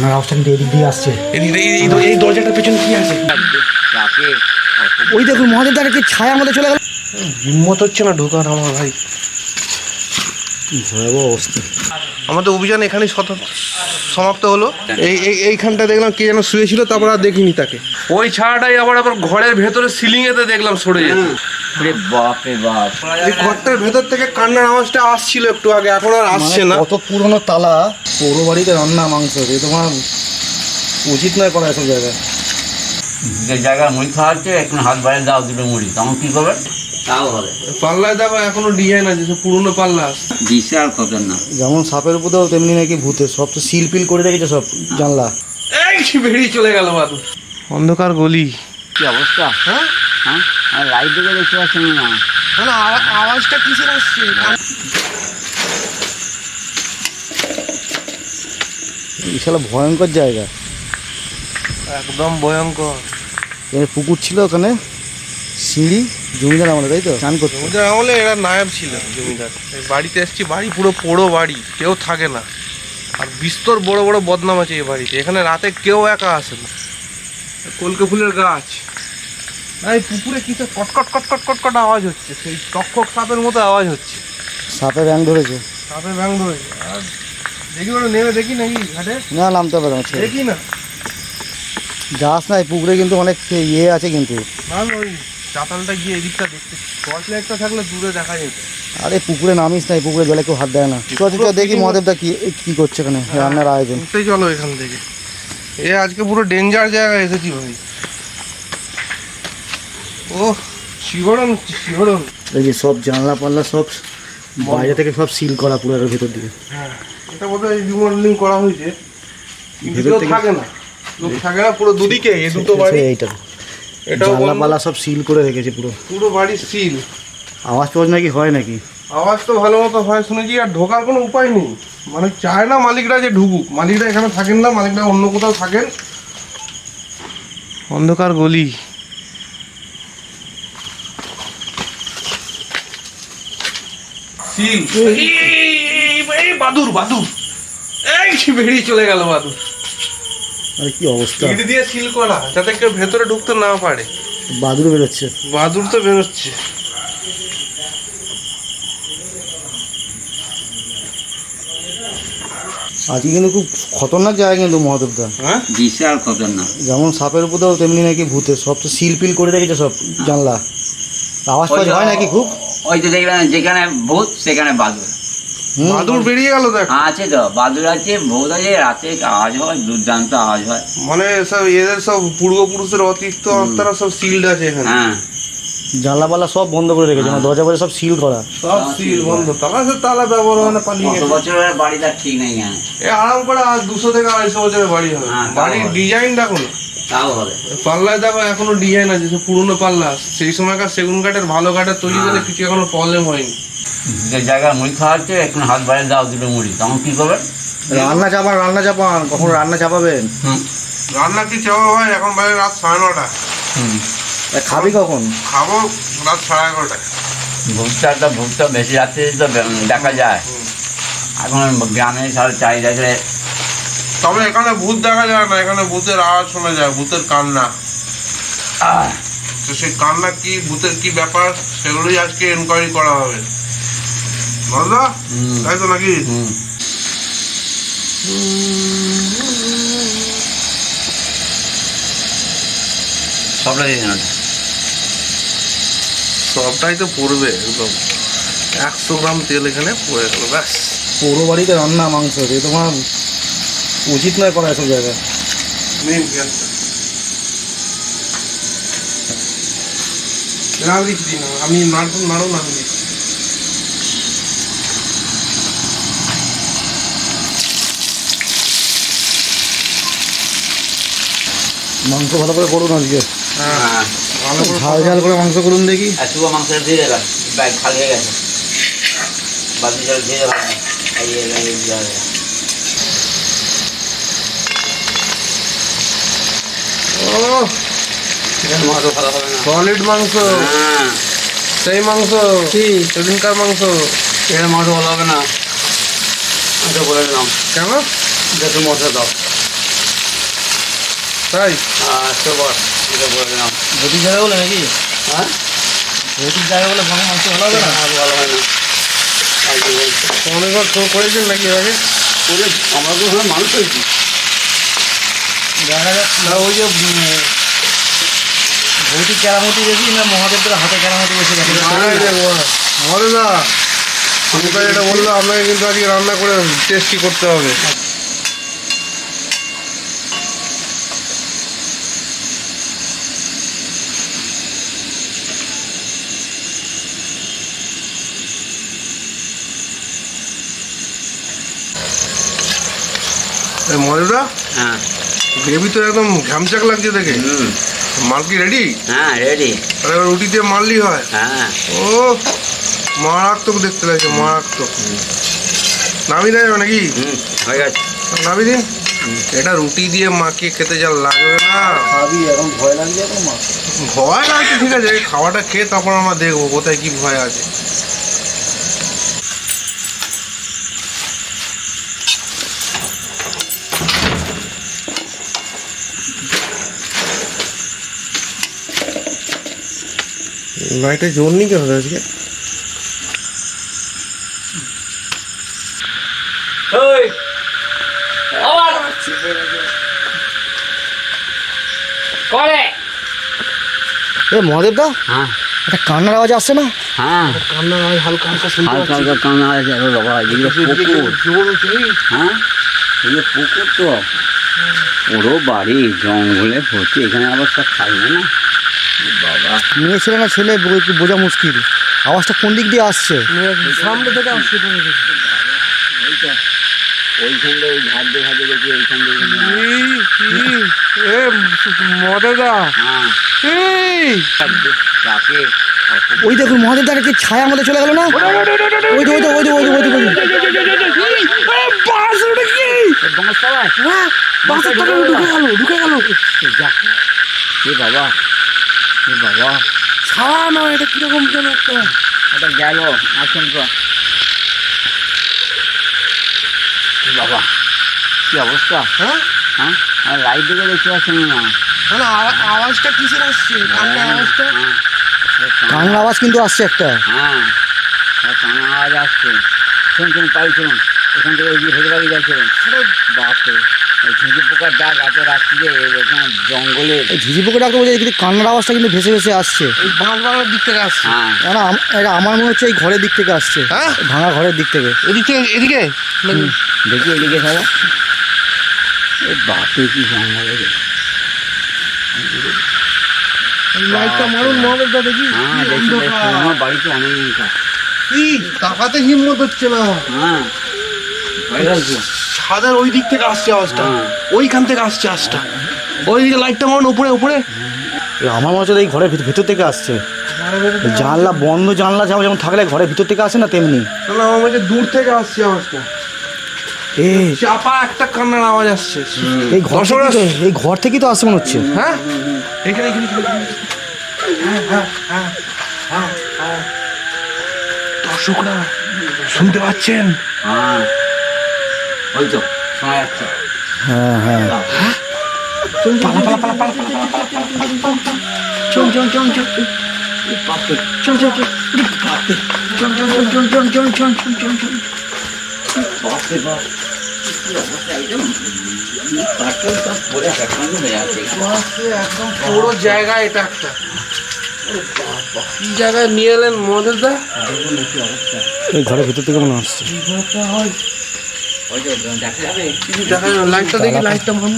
কান্নার আওয়াজটা কিন্তু এদিক দিয়ে আসছে। এই দরজাটার পেছনে কি আছে? ওই দেখুন মহাদেব দাঁড়িয়ে কি ছায়ার মধ্যে চলে গেল। হিম্মত হচ্ছে না ঢোকার আমার ভাই। ভয়াবহ অবস্থা। আমাদের অভিযান এখানেই সমাপ্ত হলো। এইখানটা দেখলাম কে যেন শুয়েছিল, তারপর আর দেখিনি তাকে। ওই ছাড়াটাই আবার ঘরের ভেতরে সিলিংয়েতে দেখলাম সরে যেতে। এই ঘরটার ভেতর থেকে কান্নার আওয়াজটা আসছিল একটু আগে, এখন আর আসছে না। কত পুরনো তালা, পৌর বাড়িতে রান্না মাংস, এ তোমার উচিত নয় করা এসব জায়গায়। যে জায়গায় মুড়ি খাওয়া হচ্ছে এখন হাত বাইরে দাও দুটো মুড়ি, তখন কি করবে? তাও হবে। পাল্লায় দেখো এখনো ডিজাইন আছে, সব পুরনো পাল্লা আছে। বিশাল খতর না, যেমন সাপের উপরেও তেমনি নাকি ভূতের, সব তো সিল পিল করে রেখেছে সব জানলা। এই বেরিয়ে চলে গেল বাদু। অন্ধকার গলি, কি অবস্থা? হ্যাঁ হ্যাঁ, আর লাইট দেখে দেখতে পাচ্ছেন না? মানে আওয়াজটা কিসের আসছে? বিশাল ভয়ঙ্কর জায়গা, একদম ভয়ঙ্কর। এখানে পুকুর ছিল, ওখানে সিঁড়ি, জমিদার আমলে, তাই তো চান করতে। জমিদার আমলে এরা নায়ব ছিল জমিদার। এই বাড়িতে এসছি, বাড়ি পুরো পোড়ো বাড়ি, কেউ থাকে না। আর বিস্তর বড় বড় বদনাম আছে এই বাড়িতে। এখানে রাতে কেউ একা আসে না। কলকে ফুলের গাছ, এই পুকুরে কিছু কটকট কটকট কটকট আওয়াজ হচ্ছে, সেই তক্ষক সাপের মতো আওয়াজ হচ্ছে। সাপে ব্যাং ধরেছে, সাপে ব্যাং ধরেছে। আর দেখি ওটা নেমে দেখি নাকি ঘাটে, না নামতে পারে না, দেখি না। যাস না, এই পুকুরে কিন্তু অনেক ইয়ে আছে কিন্তু। না ওই চাতালটা গিয়ে এদিকটা দেখতে, টর্চ লাইটটা থাকলে দূরে দেখা যেত। আরে পুকুরে নামিস না, এই পুকুরে জলে কেউ হাত দেয় না। চল দেখি মহাদেবটা কি করছে এখানে রান্নার আয়োজন। উঠতেই চলো এখান থেকে। এ আজকে পুরো ডেঞ্জার জায়গায় এসেছি ভাই। ও শিহরণ হচ্ছে, শিহরণ। এই যে সব জানলা পাল্লা সব বাইরে থেকে সব সিল করা পুরো এর ভেতর দিকে। হ্যাঁ, এটা বোধহয় রিমডেলিং করা হয়েছে, কিন্তু ভেতর কেউ থেকে থাকে না, লোক থাকে না পুরো দুদিকে। এই দুটো বাড়ি, এইটা এটাও জানলা বন্ধ। পাল্লা সব সিল করে রেখেছে পুরো। পুরো বাড়ি সিল। আওয়াজ পাওয়াজ নাকি হয় নাকি? আওয়াজ তো ভালো মতো হয় শুনেছি, আর ঢোকার কোনো উপায় নেই। মানে চায় না মালিকরা যে ঢুকুক। মালিকরা এখানে থাকেন না, মালিকরা অন্য কোথাও থাকেন। অন্ধকার গলি, সিল। এই বাদুর, বাদুর এই বেরিয়ে চলে গেল বাদুর। আরে কি অবস্থা, ইট দিয়ে সিল করা, যাতে কেউ ভেতরে ঢুকতে না পারে। বাদুড় বেরোচ্ছে। বাদুর তো বেরোচ্ছে। আজকে কিন্তু খুব খতরনাক জায়গা কিন্তু মহাদেবদা। হ্যাঁ, বিশাল খতর না। যেমন সাপের উপরেও তেমনি নাকি ভূতের, সব তো সিল পিল করে রেখেছে সব জানলা। আওয়াজ পাওয়াজ হয় নাকি খুব? ওই তো দেখলাম যেখানে ভূত সেখানে বাদুর। বাদুর বেরিয়ে গেল দেখ। আছে তো, বাদুর আছে, ভূত আছে, রাতে আওয়াজ হয়, দুর্দান্ত আওয়াজ হয়। মানে সব এদের সব পূর্বপুরুষের অতিরিক্ত আত্মারা সব সিলড আছে এখানে। হ্যাঁ, জানলা পাল্লা সব বন্ধ করে রেখেছে, মানে দরজা সব সিল করা। সব সিল বন্ধ, তালা ব্যবহার হয় না, পালিয়ে কত গেছে। বছরের বাড়িটা ঠিক নেই এখানে। এ আরাম করে আর 200 থেকে 250 বছরের বাড়ি হবে। হ্যাঁ, তাও বাড়ির হবে। ডিজাইন দেখো না, তাও হবে। পাল্লায় দেখো এখনো ডিজাইন আছে, সব পুরনো পাল্লা। সেই সময়কার সেগুন কাঠের, ভালো কাঠের তৈরি বলে কিছু এখনো প্রবলেম হয়নি। যে জায়গায় মুড়ি খাওয়া হচ্ছে এখন হাত বাইরে দাও দুটো মুড়ি, তখন কি করবে? রান্না চাপান, কখন রান্না চাপাবেন? রান্না কি চাওয়া হয়? এখন বাজে রাত 9:30। খাবি কখন? খাবো রাত 11:30। ভূতটা বেশি রাত্রে তো দেখা যায়। এখন গ্রামে সব চাহিদা করে। তবে এখানে ভূত দেখা যায় না, এখানে ভূতের আওয়াজ শোনা যায়, ভূতের কান্না। তো সেই কান্না কি, ভূতের কি ব্যাপার, সেগুলোই আজকে এনকোয়ারি করা হবে। বলদা তাই তো নাকি? সবটাই সবটাই তো পড়বে একদম। 100 গ্রাম তেল এখানে পড়ে গেল, ব্যাস। পৌর বাড়িতে রান্না মাংস, এ তোমার উচিত নয় করা এসব জায়গায়। মেন গ্যাসটা না দিচ্ছি না আমি, নাড়ুন আমি দিচ্ছি। মাংস ভালো করে করুন আজকে, হ্যাঁ, ভালো করে ঝাল ঝাল করে মাংস করুন দেখি। আর শুভ মাংস দিয়ে দেবেন, ব্যাগ খালি হয়ে গেছে, বাকি জল দিয়ে দেবেন। মাংস ভালো হবে না, সলিড মাংস। হ্যাঁ, সেই মাংস কি সেদিনকার মাংস। এর মাংস ভালো হবে না, আমি তো বলে দিলাম। কেন? যেহেতু মশলা দাও, তাই তো বল এটা বলে দিলাম। ভৌতিক জায়গা বলে নাকি? হ্যাঁ ভৌতিক জায়গা বলে ভাঙা মাংস ভালো হবে না? আর ভালো হয় না। আর কি বলছো? অনেকবার করেছেন নাকি এর আগে? ওরে আমরা তো ওখানে মানুষ হয়েছি। দেখা যাচ্ছে না ওই যে ভৌতিক কেরামতি বেশি না মহাদেবদের হাতে কেরামতি বেশি দেখে? মহাদেদা আমাকে এটা বললো, আপনাকে কিন্তু আজকে রান্না করে টেস্টি করতে হবে। মহাদেদা হ্যাঁ গ্রেভি তো একদম ঘামচাক লাগছে দেখে। মাল কি রেডি? হ্যাঁ রেডি। তাহলে এবার রুটি দিয়ে মারলি হয়। হ্যাঁ ও মারাত্মক দেখতে লাগছে, মারাত্মক। নামিয়ে দেয় নাকি? হয়ে গেছে। নামিয়ে দিন। এটা রুটি দিয়ে মাখিয়ে খেতে যা লাগবে না। খাবি এখন ভয় লাগছে এখন মা? ভয় লাগছে ঠিক আছে, খাওয়াটা খেয়ে তারপর আমরা দেখবো কোথায় কি ভয় আছে। লাইটে জোর নেই কেন আজকে? এ মহাদেবদা, হ্যাঁ একটা কান্নার আওয়াজ আসছে না? হ্যাঁ কান্নার আওয়াজ হালকা হালকা শুনতে হালকা হালকা কান্না আছে। আরে বাবা এগুলো পুকুর। হ্যাঁ এগুলো পুকুর তো পুরো বাড়ি জঙ্গলে ভর্তি। এখানে আবার সব থাকবে না বাবা। মেয়ে ছেলে না ছেলে একটু বোঝা মুশকিল। আওয়াজটা কোন দিক দিয়ে আসছে? সামনে থেকে আসছে। ওইখানটা ওই ঘাট দিয়ে ঘাটে গেছি ওইখান থেকে। মদেদা হ্যাঁ কাকে ওই দেখুন মহাদেবদার কি ছায়া আমাদের চলে গেল না? ওই তো ওই তো ওই তো ওই তো ওই তো ঢুকে গেল। এ বাবা এ বাবা ছাড়া না, এটা কিরকম যেন একটা। এটা গেল আচমকা। এ বাবা কি অবস্থা? হ্যাঁ হ্যাঁ আর লাইট দিকে দেখতে পাচ্ছেন না? মানে আওয়াজটা কিসের আসছে? কান্নার আওয়াজটা। কান্নার আওয়াজ কিন্তু আসছে একটা। হ্যাঁ কান্নার আওয়াজ আসছে। শুনছেন পাই শুনুন। এখান থেকে ওই যে ভেতরে বাড়ি যাচ্ছিলেন বাপরে ওই ঝিঁঝি পোকার ডাক এত রাত্রিরে এখানে জঙ্গলে। এই ঝিঝি পোকা ডাকতে বলছে কিন্তু কান্নার আওয়াজটা কিন্তু ভেসে ভেসে আসছে। এই বাঁশবাগানের দিক থেকে আসছে। হ্যাঁ না এটা আমার মনে হচ্ছে এই ঘরের দিক থেকে আসছে। হ্যাঁ? ভাঙা ঘরের দিক থেকে। এদিক থেকে এদিকে দেখি এদিকে সারা এই বাপরে কি জঙ্গলে। লাইটটা মারুন মহাদেবদা দেখি। হ্যাঁ কি দেখি দেখি অন্ধকার। আমার বাড়িতে অনেক অন্ধকার। কি তাকাতে হিম্মত হচ্ছে না আমার। হ্যাঁ ভয় লাগছে। ছাদের ওই দিক থেকে আসছে আওয়াজটা। হ্যাঁ। ওইখান থেকে আসছে আওয়াজটা। ওইদিকে লাইটটা মারুন উপরে উপরে। আমার মনে হচ্ছে এই ঘরের ভিতর থেকে আসছে। জানলা বন্ধ, জানলা যেমন থাকলে ঘরের ভিতর থেকে আসে না তেমনি। না আমার মনে হচ্ছে দূর থেকে আসছে আওয়াজটা। এই চাপা একটা কান্নার আওয়াজ আসছে। এই ঘর থেকে এই ঘর থেকেই তো আসছে মনে হচ্ছে। হ্যাঁ এখানে এখানে এখানে। দর্শকরা শুনতে পাচ্ছেন? হ্যাঁ ওই তো শোনা যাচ্ছে। হ্যাঁ হ্যাঁ পালা পালা পালা পালা পালা। চল চল চল চল বাপরে চল চল চল বাপরে চল চল চল চল চল চল চল চল চল চল বাপরে বাপ কি অবস্থা একদম পাটল সব পড়ে এখন হয়ে আছে। একদম পুরো জায়গা এটা একটা। কি জায়গায় নিয়ে এলেন মহাদেবদা? এই ঘরের ভিতর থেকে মনে আসছে। ওই তো দেখা যাবে। কিছু দেখা যায় না। লাইটটা দেখি, লাইটটা মারুন।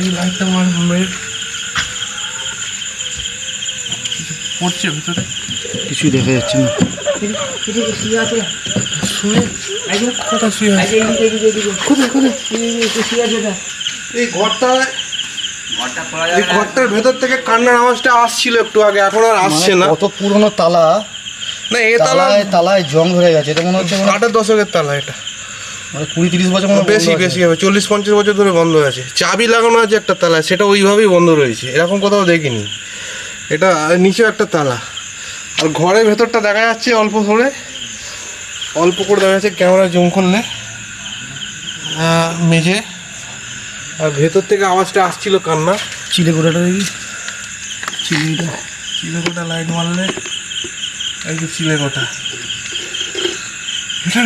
এই লাইটটা মারুন মেয়ের। কিছু পড়ছে ভিতরে। কিছুই দেখা যাচ্ছে না। শুয়ে কোথায় শুয়ে আছে? কোথায় কোথায়? এই ঘরটায়, ঘরটা খোলা এই যাবে না। ঘরটার ভেতর থেকে কান্নার আওয়াজটা আসছিল একটু আগে, এখন আর আসছে না। কত পুরনো তালা, না এ তালা তালায় তালায় জং ধরে গেছে। এটা মনে হচ্ছে 60-এর দশকের তালা এটা। মানে 20-30 বছর মনে হয় বেশি বন্ধ আছে। বেশি হবে, 40-50 বছর ধরে বন্ধ আছে। চাবি লাগানো আছে একটা তালায়, সেটা ওইভাবেই বন্ধ রয়েছে, এরকম কোথাও দেখিনি। এটা নিচেও একটা তালা। আর ঘরের ভেতরটা দেখা যাচ্ছে অল্প করে, অল্প করে দেখা যাচ্ছে ক্যামেরা জুম করলে। মেঝে আর ভেতর থেকে আওয়াজটা আসছিল কান্না। চিলে গোটাটা দেখি, চিলিটা চিলেকোটা লাইট মারলে এই যে চিলেকোটা।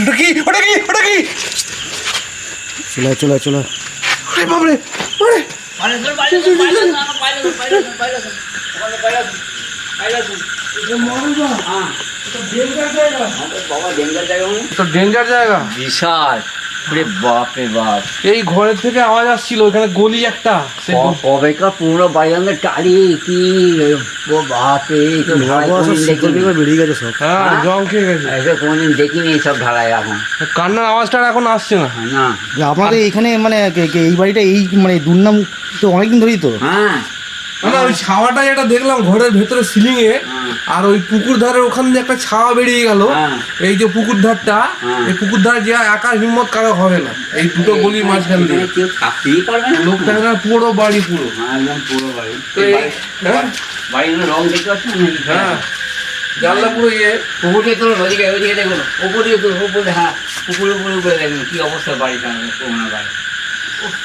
ওটা কি ওটা কি ওটা কি? চলে চলে চলে। আরে বাবরে বাবরে, তো ডেঞ্জার জায়গা বিশাল, ওরে বাপ রে বাপ। এই ঘরের থেকে আওয়াজ আসছিল, ওখানে গলি একটা। কবেকার পুরো বাইরের টালি কি, ও বাপ রে, বেরিয়ে গেছে সব। হ্যাঁ, জং খেয়ে গেছে। এসব কোনোদিন দেখিনি এইসব ঢালাই এখন। কান্নার আওয়াজটা আর এখন আসছে না। না যে আপনাদের এইখানে মানে এই বাড়িটা এই মানে দুর্নাম তো অনেকদিন ধরেই তো। হ্যাঁ, না ওই ছাওয়াটা যেটা দেখলাম ঘরের ভেতরে সিলিং এ, আর ওই পুকুর ধারের ওখান দিয়ে একটা ছাওয়া বেরিয়ে গেল। হ্যাঁ। এই যে পুকুর ধারটা, এই পুকুর ধারে যে একা হিম্মত কারো হবে না, এই দুটো গলির মাঝখান দিয়ে। এখানে কেউ থাকতেই পারবে না। লোকটা এখানে পুরো বাড়ি পুরো। হ্যাঁ, একদম পুরো বাড়ি। তো এই- হ্যাঁ বাড়ির রং দেখতে পাচ্ছেন নাকি? হ্যাঁ, জানলা পুরো ইয়ে। পুকুরে তো ওদিকে ওদিকে দেখুন, উপরে উপরে, হ্যাঁ পুকুরে উপরে উপরে দেখুন কি অবস্থা বাড়িটা, পুরোনো বাড়ি। উফ,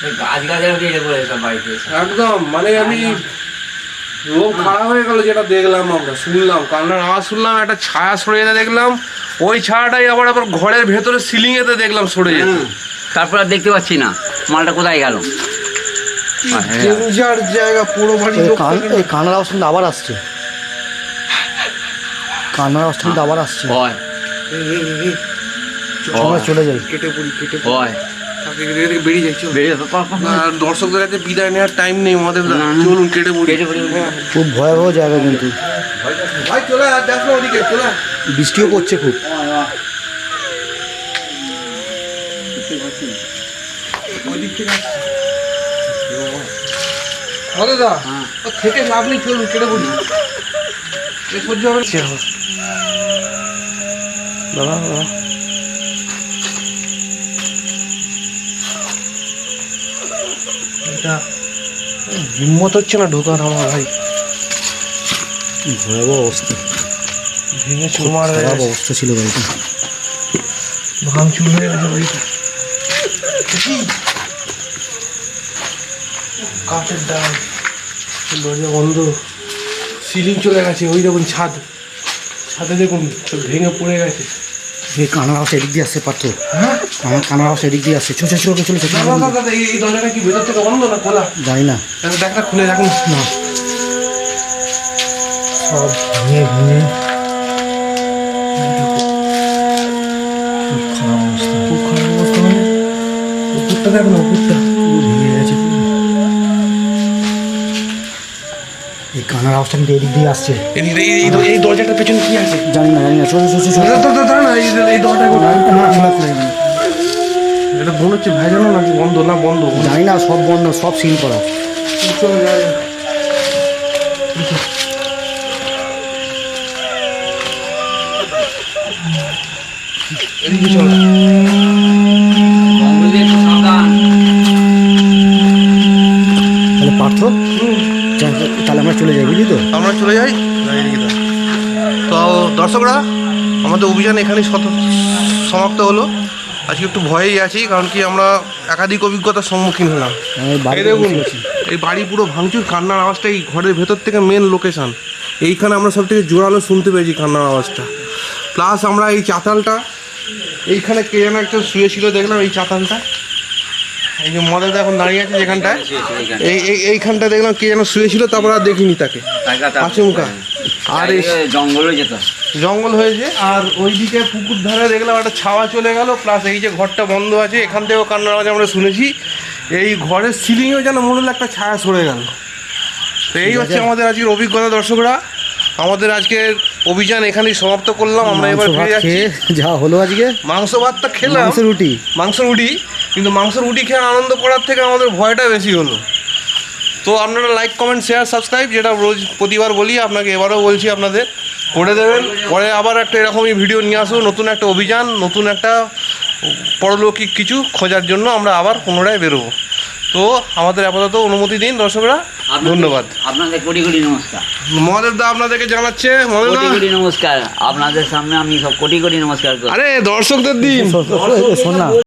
এই গাছ গাছের দিয়ে পড়ে সব বাড়িতে। একদম মানে আমি রোগ খারাপ হয়ে গেল যেটা দেখলাম, আমরা শুনলাম কান্নার আওয়াজ শুনলাম, একটা ছায়া সরে যেতে দেখলাম, ওই ছায়াটাই আবার আবার ঘরের ভেতরে সিলিং এতে দেখলাম সরে যেতে। হ্যাঁ, তারপর আর দেখতে পাচ্ছি না মালটা কোথায় গেল। ডেঞ্জার জায়গা পুরো বাড়ি। এই কান্নার আওয়াজ কিন্তু আবার আসছে, কান্নার আওয়াজ কিন্তু আবার আসছে। ভয় সবাই চলে যাই। কেটে পড়ি কেটে ভয় বেরিয়ে যাই। চল। বেরিয়ে আর দর্শকদের কাছে বিদায় নেওয়ার টাইম নেই আমাদের। না, না। চলুন কেটে পড়ি। কেটে পড়ি। হ্যাঁ। খুব ভয়াবহ জায়গা কিন্তু, ভাই চলে আর দেখো ওদিকে চলে। বৃষ্টিও পড়ছে খুব। ওদিক থেকে আমাদের দা ও থেকে লাভ নেই, চলুন কেটে পড়ি। এ সহ্য হবে না। দাদা দাদা এটা হিম্মত হচ্ছে না ঢোকার আমার ভাই। ভয়াবহ অবস্থা, ভেঙে চুরমার হয়ে খারাপ গেছে, অবস্থা ছিল বাড়িটা। ভাঙচুর হয়ে গেছে বাড়িটা। কাঠের ডাল, দরজা বন্ধ, সিলিং চলে গেছে। ওই দেখুন ছাদ, ছাদে দেখুন সব ভেঙে পড়ে গেছে। এই কান্নার আওয়াজ এদিক দিয়ে আসছে পাত্র, হ্যাঁ আমার কান্নার আওয়াজ এদিক দিয়ে আসছে। চলে চলে চলে চলে দাদা দাদা দাদা, এই দরজাটা কি ভেতর থেকে বন্ধ না খোলা? জানি না। দেখ না, খুলে দেখুন না, সব ভেঙে ভেঙে খারাপ অবস্থা, খুব খারাপ অবস্থা। মানে ওপরটা দেখুন, ওপরটা পুরো ভেঙে গেছে পুরো। এই কান্নার আওয়াজটা কিন্তু এদিক দিয়ে আসছে। এই দরজাটার পেছনে কি আছে? জানি না জানি না। চলে চলে চলে। দাঁড়া না, এই দরজা না খোলা খোলা এটা মনে হচ্ছে ভেজানো নাকি বন্ধ? না বন্ধ। জানি না, সব বন্ধ, সব সিল করা। চলে যায়। এদিকে চল। তাহলে পার্থ, তাহলে আমরা চলে যাই, বুঝলি তো? আমরা চলে যাই। তো দর্শকরা, আমাদের অভিযান এখানেই সমাপ্ত হলো। আজকে একটু ভয়েই আছি, কারণ কি আমরা একাধিক অভিজ্ঞতার সম্মুখীন হলাম। আমি এই বাড়িতে দেখুন, বসে আছি। এই বাড়ি পুরো ভাঙচুর, কান্নার আওয়াজটা এই ঘরের ভেতর থেকে মেন লোকেশান। এইখানে আমরা সব থেকে জোরালো শুনতে পেয়েছি কান্নার আওয়াজটা। প্লাস আমরা এই চাতালটা, এইখানে কে যেন একটা শুয়েছিল দেখলাম, এই চাতালটা, এই যে মদের এখন দাঁড়িয়ে আছে যেখানটায়, এইখানটা দেখলাম কে যেন শুয়েছিল, তারপর আর দেখিনি তাকে। আচমকা। আর এই জঙ্গলে যেত, জঙ্গল হয়েছে। আর ওইদিকে পুকুর ধারে দেখলাম একটা ছাওয়া চলে গেল। প্লাস এই যে ঘরটা বন্ধ আছে, এখান থেকেও কান্নার আওয়াজ আমরা শুনেছি। এই ঘরের সিলিংয়েও যেন মনে হলো একটা ছায়া সরে গেল। তো এই হচ্ছে আমাদের আজকের অভিজ্ঞতা। দর্শকরা, আমাদের আজকের অভিযান এখানেই সমাপ্ত করলাম। আমরা এবার মাংস ভাত ফিরে যাচ্ছি। খেয়ে যা হলো আজকে, মাংস ভাতটা খেলাম, মাংস রুটি। মাংস রুটি, কিন্তু মাংস রুটি খেয়ে আনন্দ করার থেকে আমাদের ভয়টা বেশি হলো। তো আপনারা লাইক কমেন্ট শেয়ার সাবস্ক্রাইব, যেটা রোজ প্রতিবার বলি আপনাকে, এবারও বলছি আপনাদের করে দেবেন। পরে আবার একটা এরকমই ভিডিও নিয়ে আসবো, নতুন একটা অভিযান, নতুন একটা পরলৌকিক কিছু খোঁজার জন্য আমরা আবার পুনরায় বেরোবো। তো আমাদের আপাতত অনুমতি দিন দর্শকরা, ধন্যবাদ। আপনাদের কোটি কোটি নমস্কার। মহাদেব দা আপনাদেরকে জানাচ্ছে। মহাদেব কোটি দা, কোটি নমস্কার আপনাদের সামনে, আমি সব কোটি কোটি নমস্কার করি। আরে দর্শকদের দিন। শোন না,